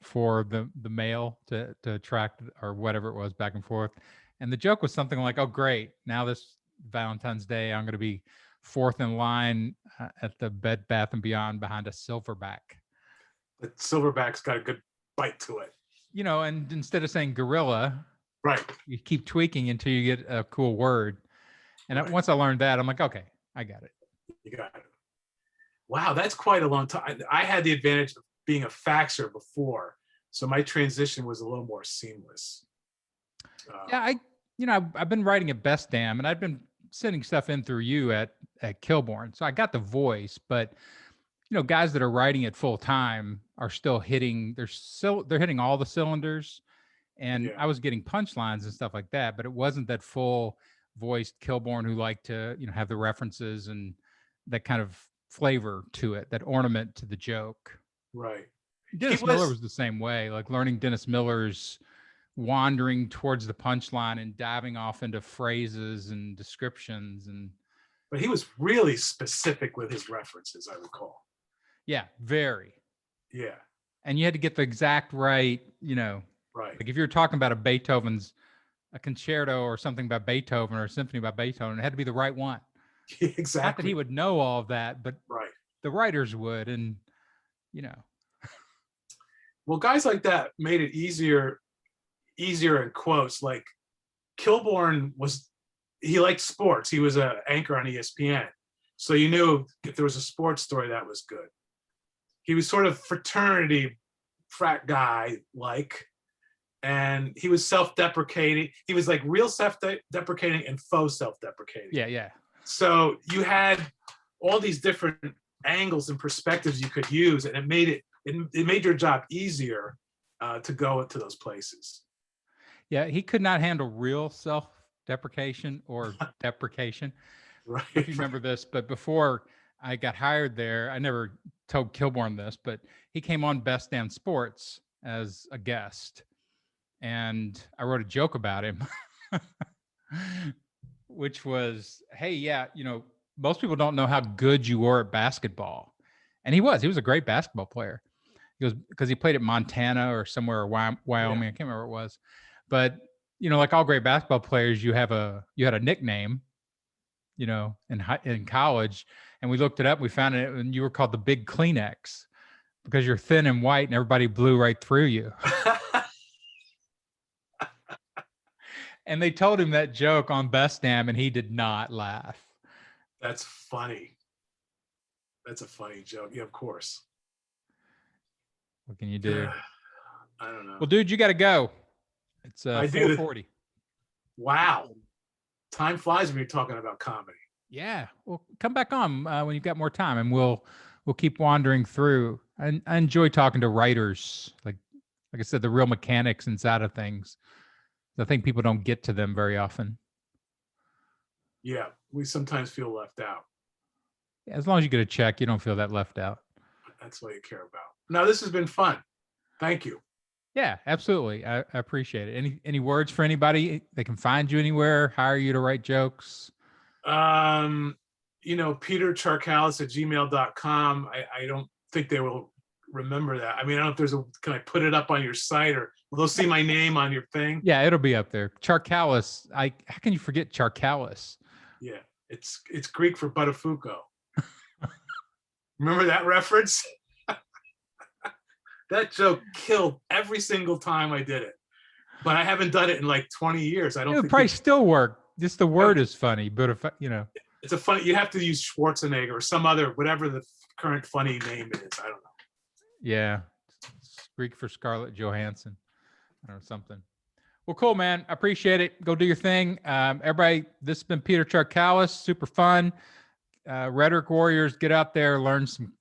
for the male to attract, or whatever it was, back and forth. And the joke was something like, oh, great. Now this Valentine's Day, I'm going to be 4th in line at the Bed Bath & Beyond behind a silverback. The silverback's got a good bite to it. And instead of saying gorilla, right, you keep tweaking until you get a cool word. And right. Once I learned that, I'm like, okay, I got it. You got it. Wow, that's quite a long time. I had the advantage of being a faxer before, so my transition was a little more seamless. Yeah, I've been writing at Best Damn, and I've been sending stuff in through you at Kilborn, so I got the voice. But guys that are writing it full time are still hitting. They're hitting all the cylinders, and Yeah. I was getting punchlines and stuff like that. But it wasn't that full voiced Kilborn who liked to have the references and that kind of flavor to it, that ornament to the joke. Right. Dennis Miller was the same way. Like, learning Dennis Miller's wandering towards the punchline and diving off into phrases and descriptions. But he was really specific with his references, I recall. Yeah, very. Yeah. And you had to get the exact right, Right. like if you're talking about a concerto or something by Beethoven or a symphony by Beethoven, it had to be the right one. Exactly. Not that he would know all of that, but right. The writers would. And, Well, guys like that made it easier in quotes. Like, Kilborn he liked sports. He was an anchor on ESPN. So you knew if there was a sports story, that was good. He was sort of fraternity frat guy, and he was self-deprecating. He was like real self-deprecating and faux self-deprecating. Yeah. So you had all these different angles and perspectives you could use, and it made your job easier to go into those places. Yeah, he could not handle real self-deprecation or deprecation. Right. If you remember this, but before I got hired there. I never told Kilborn this, but he came on Best Damn Sports as a guest, and I wrote a joke about him, which was, "Hey, yeah, most people don't know how good you were at basketball," and he was. He was a great basketball player. He goes because he played at Montana or somewhere, or Wyoming. Yeah. I can't remember what it was, but like all great basketball players, you had a nickname, in college, and we looked it up. We found it, and you were called the Big Kleenex because you're thin and white, and everybody blew right through you. And they told him that joke on Best Damn, and he did not laugh. That's funny. That's a funny joke. Yeah, of course. What can you do? I don't know. Well, dude, you got to go. It's 4:40. Wow. Time flies when you're talking about comedy. Yeah. Well, come back on when you've got more time, and we'll keep wandering through. I enjoy talking to writers, like I said, the real mechanics inside of things. I think people don't get to them very often. Yeah, we sometimes feel left out. As long as you get a check, you don't feel that left out. That's what you care about. Now, this has been fun. Thank you. Yeah, absolutely. I appreciate it. Any words for anybody? They can find you anywhere, hire you to write jokes. Peter Charkalis at gmail.com. I don't think they will remember that. I mean, I don't know if can I put it up on your site, or will they see my name on your thing? Yeah, it'll be up there. Charkalis. How can you forget Charkalis? Yeah, it's Greek for Buttafuoco. Remember that reference? That joke killed every single time I did it, but I haven't done it in like 20 years. I don't. It would probably still work. Just the word is funny, but if it's a funny. You have to use Schwarzenegger or some other, whatever the current funny name is. I don't know. Yeah, it's Greek for Scarlett Johansson or something. Well, cool, man. I appreciate it. Go do your thing. Everybody, this has been Peter Charkalis. Super fun. Rhetoric warriors, get out there, learn some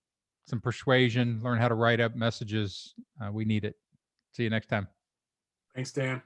persuasion, learn how to write up messages. We need it. See you next time. Thanks, Dan.